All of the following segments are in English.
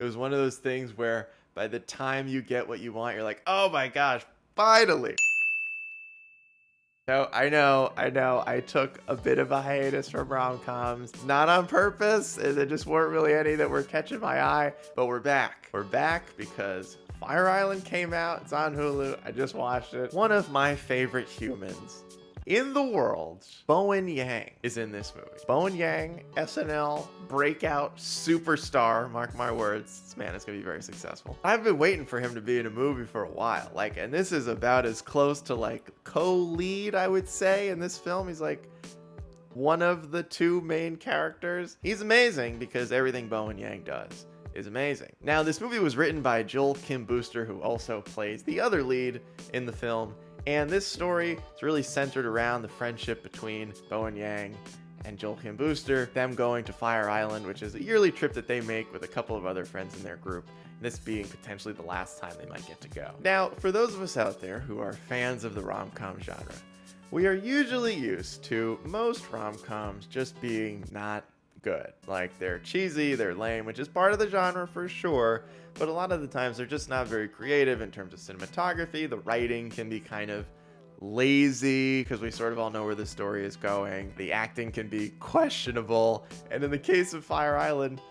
It was one of those things where by the time you get what you want, you're like, oh my gosh, finally. So I know, I took a bit of a hiatus from rom-coms, not on purpose, there just weren't really any that were catching my eye, but we're back. We're back because Fire Island came out, it's on Hulu, I just watched it. One of my favorite humans in the world, Bowen Yang, is in this movie. Bowen Yang, SNL breakout superstar, mark my words. This man is gonna be very successful. I've been waiting for him to be in a movie for a while, and this is about as close to co-lead, I would say, in this film. He's one of the two main characters. He's amazing because everything Bowen Yang does is amazing. Now, this movie was written by Joel Kim Booster, who also plays the other lead in the film. And this story is really centered around the friendship between Bowen Yang and Joel Kim Booster, them going to Fire Island, which is a yearly trip that they make with a couple of other friends in their group, and this being potentially the last time they might get to go. Now, for those of us out there who are fans of the rom-com genre, we are usually used to most rom-coms just being not good. They're cheesy, they're lame, which is part of the genre for sure, but a lot of the times they're just not very creative in terms of cinematography. The writing can be kind of lazy because we sort of all know where the story is going. The acting can be questionable, and in the case of Fire Island,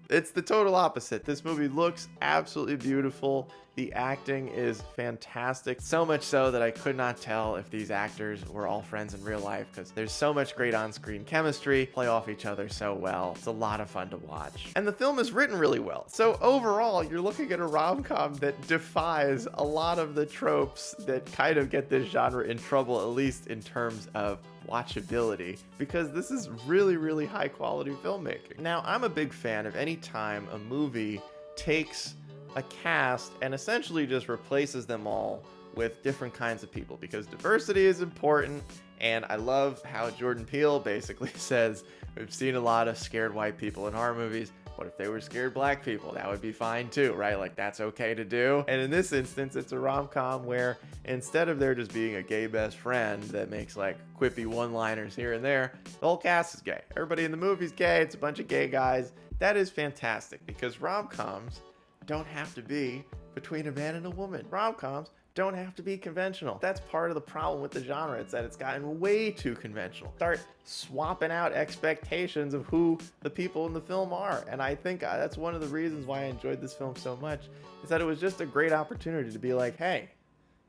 it's the total opposite. This movie looks absolutely beautiful. The acting is fantastic. So much so that I could not tell if these actors were all friends in real life because there's so much great on-screen chemistry, play off each other so well. It's a lot of fun to watch. And the film is written really well. So overall, you're looking at a rom-com that defies a lot of the tropes that kind of get this genre in trouble, at least in terms of watchability, because this is really, really high quality filmmaking. Now, I'm a big fan of any time a movie takes a cast and essentially just replaces them all with different kinds of people, because diversity is important. And I love how Jordan Peele basically says, we've seen a lot of scared white people in horror movies. What if they were scared black people? That would be fine too, right? That's okay to do. And in this instance, it's a rom-com where instead of there just being a gay best friend that makes quippy one-liners here and there, the whole cast is gay. Everybody in the movie's gay. It's a bunch of gay guys. That is fantastic because rom-coms don't have to be between a man and a woman. Rom-coms don't have to be conventional. That's part of the problem with the genre. It's that it's gotten way too conventional. Start swapping out expectations of who the people in the film are. And I think that's one of the reasons why I enjoyed this film so much, is that it was just a great opportunity to be like, hey,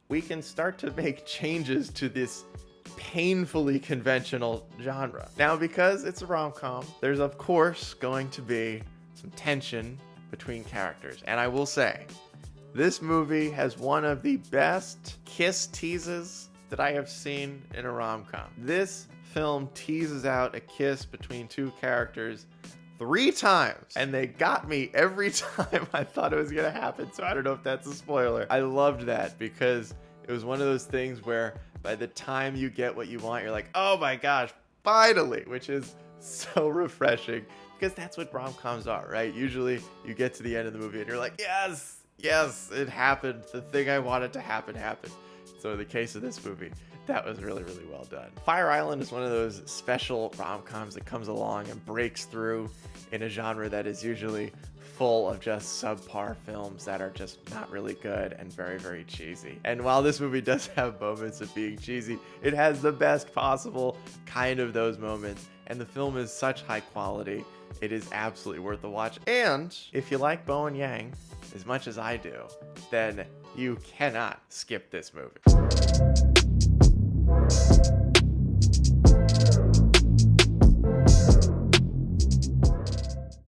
we can start to make changes to this painfully conventional genre. Now, because it's a rom-com, there's of course going to be some tension between characters. And I will say, this movie has one of the best kiss teases that I have seen in a rom-com. This film teases out a kiss between two characters 3 times, and they got me every time I thought it was gonna happen, so I don't know if that's a spoiler. I loved that because it was one of those things where by the time you get what you want, you're like, oh my gosh, finally, which is so refreshing. Because that's what rom-coms are, right? Usually you get to the end of the movie and you're like, yes, it happened. The thing I wanted to happen happened. So in the case of this movie, that was really, really well done. Fire Island is one of those special rom-coms that comes along and breaks through in a genre that is usually full of just subpar films that are just not really good and very, very cheesy. And while this movie does have moments of being cheesy, it has the best possible kind of those moments. And the film is such high quality. It is absolutely worth the watch. And if you like Bowen Yang as much as I do, then you cannot skip this movie.